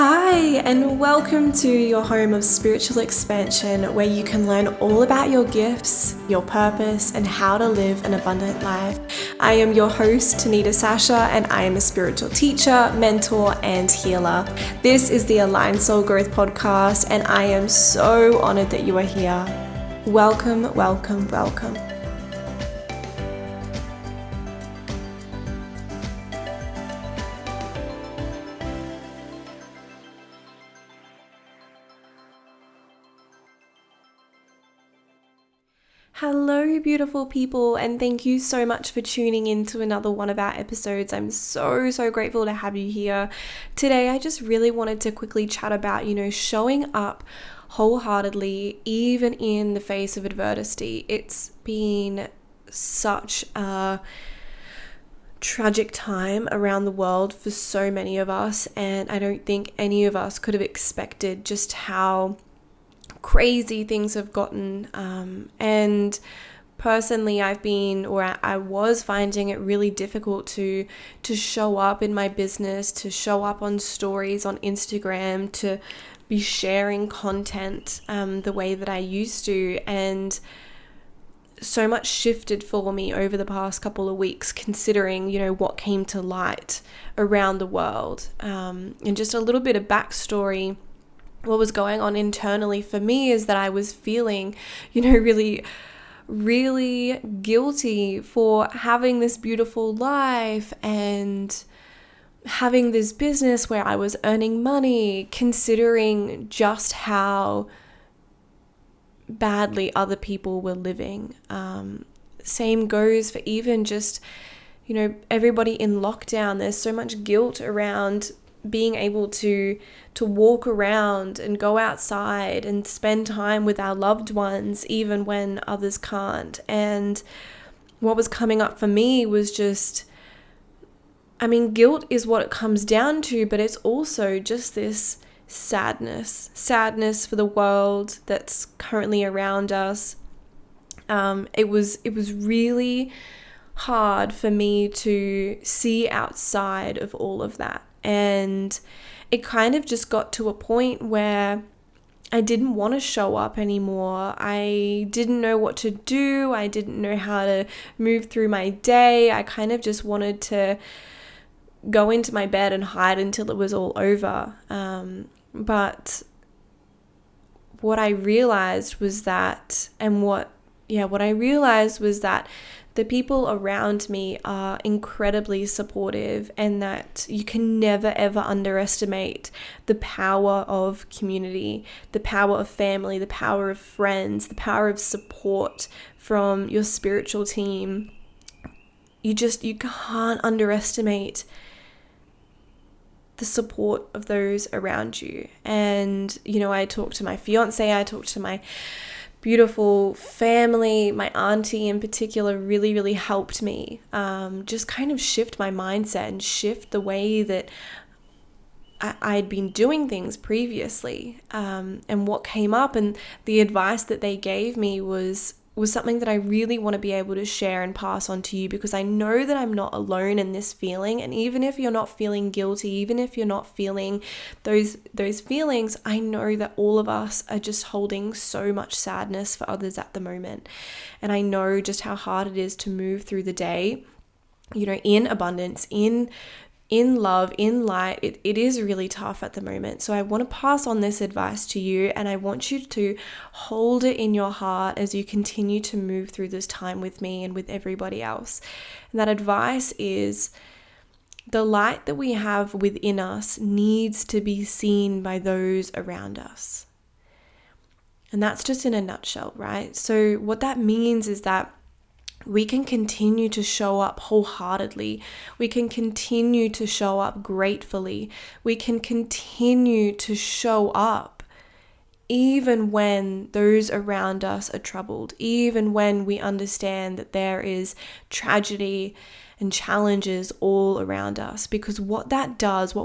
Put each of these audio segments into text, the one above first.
Hi, and welcome to your home of spiritual expansion, where you can learn all about your gifts, your purpose, and how to live an abundant life. I am your host, Tanita Sasha, and I am a spiritual teacher, mentor, and healer. This is the Aligned Soul Growth Podcast, and I am so honored that you are here. Welcome, welcome, welcome. Hello, beautiful people, and thank you so much for tuning in to another one of our episodes. I'm so grateful to have you here. Today, I just really wanted to quickly chat about, showing up wholeheartedly, even in the face of adversity. It's been such a tragic time around the world for so many of us, and I don't think any of us could have expected just how crazy things have gotten, and personally I was finding it really difficult to show up in my business, to show up on stories on Instagram, to be sharing content the way that I used to. And so much shifted for me over the past couple of weeks, considering what came to light around the world. And just a little bit of backstory. What was going on internally for me is that I was feeling, really guilty for having this beautiful life and having this business where I was earning money, considering just how badly other people were living. Same goes for even just, everybody in lockdown. There's so much guilt around being able to walk around and go outside and spend time with our loved ones, even when others can't. And what was coming up for me was just, guilt is what it comes down to, but it's also just this sadness for the world that's currently around us. It was really hard for me to see outside of all of that. And it kind of just got to a point where I didn't want to show up anymore. I didn't know what to do. I didn't know how to move through my day. I kind of just wanted to go into my bed and hide until it was all over. But what I realized was that, the people around me are incredibly supportive, and that you can never ever underestimate the power of community, the power of family, the power of friends, the power of support from your spiritual team. You can't underestimate the support of those around you. And, I talked to my fiance, I talked to my beautiful family. My auntie in particular really helped me just kind of shift my mindset and shift the way that I'd been doing things previously. And what came up and the advice that they gave me was something that I really want to be able to share and pass on to you, because I know that I'm not alone in this feeling. And even if you're not feeling guilty, even if you're not feeling those feelings, I know that all of us are just holding so much sadness for others at the moment. And I know just how hard it is to move through the day, in abundance, in love, in light. It is really tough at the moment. So I want to pass on this advice to you, and I want you to hold it in your heart as you continue to move through this time with me and with everybody else. And that advice is, the light that we have within us needs to be seen by those around us. And that's just in a nutshell, right? So what that means is that we can continue to show up wholeheartedly. We can continue to show up gratefully. We can continue to show up even when those around us are troubled, even when we understand that there is tragedy and challenges all around us. Because what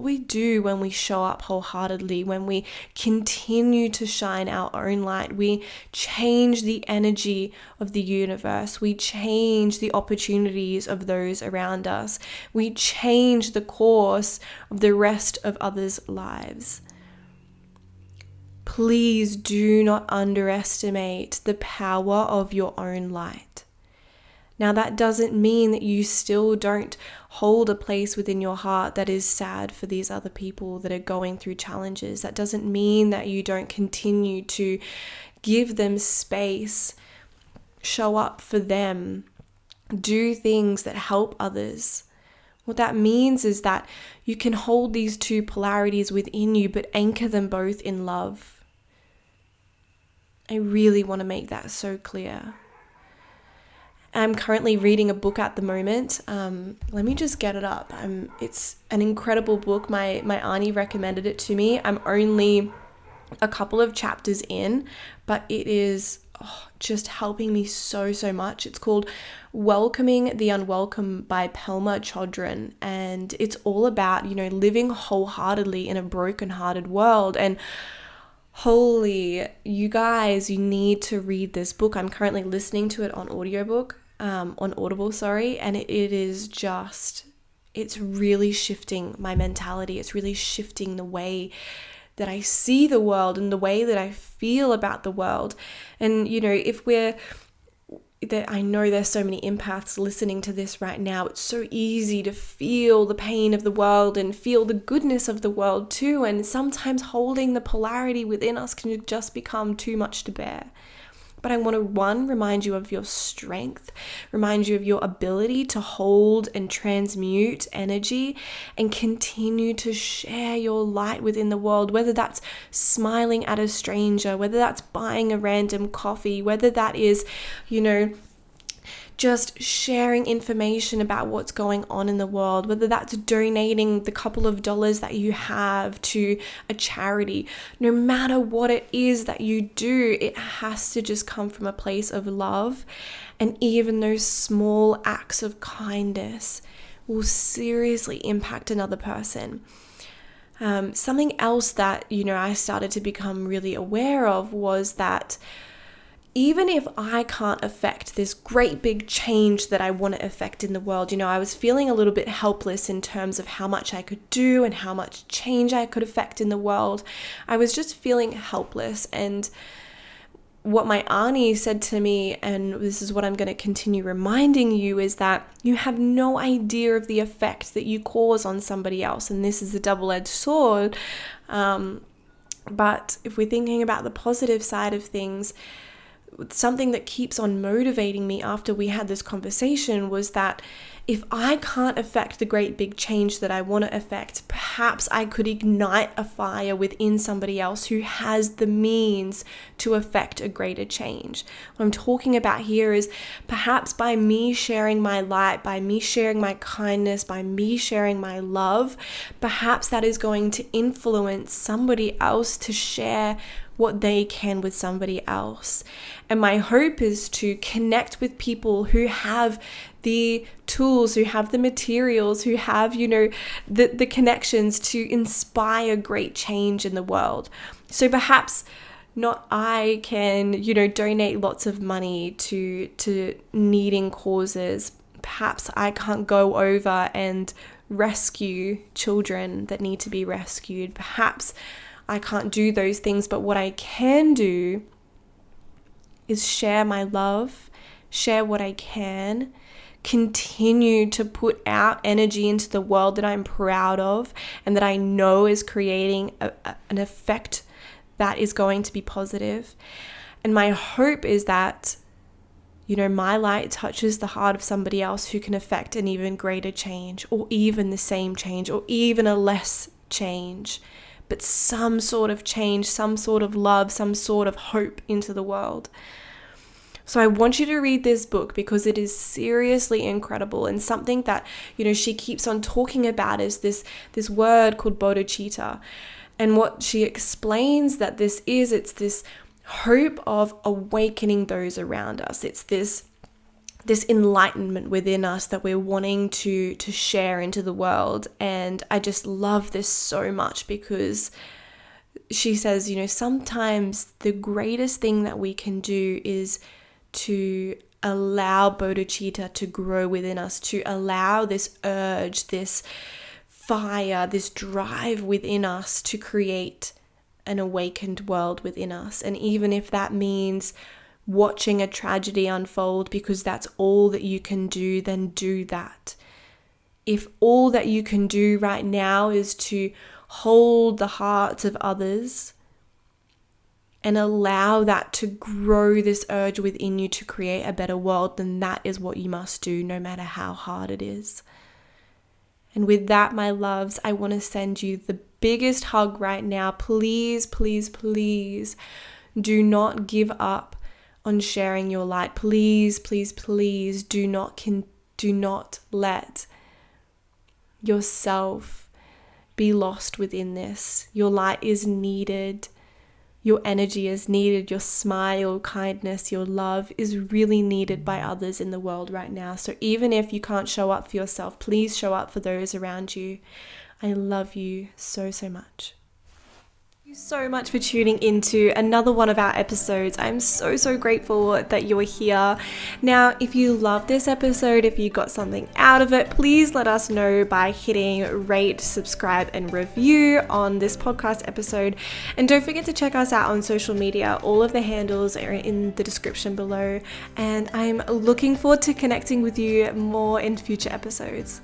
we do when we show up wholeheartedly, when we continue to shine our own light, we change the energy of the universe. We change the opportunities of those around us. We change the course of the rest of others' lives. please do not underestimate the power of your own light. Now, that doesn't mean that you still don't hold a place within your heart that is sad for these other people that are going through challenges. That doesn't mean that you don't continue to give them space, show up for them, do things that help others. What that means is that you can hold these two polarities within you, but anchor them both in love. I really want to make that so clear. I'm currently reading a book at the moment. Let me just get it up. It's an incredible book. My auntie recommended it to me. I'm only a couple of chapters in, but it is just helping me so much. It's called Welcoming the Unwelcome by Pelma Chodron, and it's all about, living wholeheartedly in a broken-hearted world. And holy, you guys, you need to read this book. I'm currently listening to it on Audible, and it is just, it's really shifting my mentality. It's really shifting the way that I see the world and the way that I feel about the world. And, I know there's so many empaths listening to this right now. It's so easy to feel the pain of the world and feel the goodness of the world too. And sometimes holding the polarity within us can just become too much to bear. But I want to, remind you of your strength, remind you of your ability to hold and transmute energy and continue to share your light within the world, whether that's smiling at a stranger, whether that's buying a random coffee, whether that is, just sharing information about what's going on in the world, whether that's donating the couple of dollars that you have to a charity. No matter what it is that you do, it has to just come from a place of love. And even those small acts of kindness will seriously impact another person. Something else that, I started to become really aware of was that even if I can't affect this great big change that I want to affect in the world, I was feeling a little bit helpless in terms of how much I could do and how much change I could affect in the world. I was just feeling helpless. And what my auntie said to me, and this is what I'm going to continue reminding you, is that you have no idea of the effect that you cause on somebody else. And this is a double-edged sword. But if we're thinking about the positive side of things, something that keeps on motivating me after we had this conversation was that if I can't affect the great big change that I want to affect, perhaps I could ignite a fire within somebody else who has the means to affect a greater change. What I'm talking about here is perhaps by me sharing my light, by me sharing my kindness, by me sharing my love, perhaps that is going to influence somebody else to share what they can with somebody else. And my hope is to connect with people who have the tools, who have the materials, who have, the connections to inspire great change in the world. So perhaps not I can, donate lots of money to needing causes. Perhaps I can't go over and rescue children that need to be rescued. Perhaps I can't do those things, but what I can do is share my love, share what I can, continue to put out energy into the world that I'm proud of and that I know is creating an effect that is going to be positive. And my hope is that, my light touches the heart of somebody else who can affect an even greater change, or even the same change, or even a less change, but some sort of change, some sort of love, some sort of hope into the world. So I want you to read this book because it is seriously incredible, and something that, she keeps on talking about is this word called bodhicitta. And what she explains that this is, it's this hope of awakening those around us. It's this enlightenment within us that we're wanting to share into the world. And I just love this so much because she says, sometimes the greatest thing that we can do is to allow bodhicitta to grow within us, to allow this urge, this fire, this drive within us to create an awakened world within us. And even if that means watching a tragedy unfold because that's all that you can do, then do that. If all that you can do right now is to hold the hearts of others and allow that to grow this urge within you to create a better world, then that is what you must do, no matter how hard it is. And with that, my loves, I want to send you the biggest hug right now. Please, please, please do not give up on sharing your light. Please, please, please do not let yourself be lost within this. Your light is needed. Your energy is needed. Your smile, kindness, your love is really needed by others in the world right now. So even if you can't show up for yourself, please show up for those around you. I love you so, so much. Thank you so much for tuning into another one of our episodes. I'm so, so grateful that you're here. Now, if you love this episode, if you got something out of it, please let us know by hitting rate, subscribe, and review on this podcast episode. And don't forget to check us out on social media. All of the handles are in the description below. And I'm looking forward to connecting with you more in future episodes.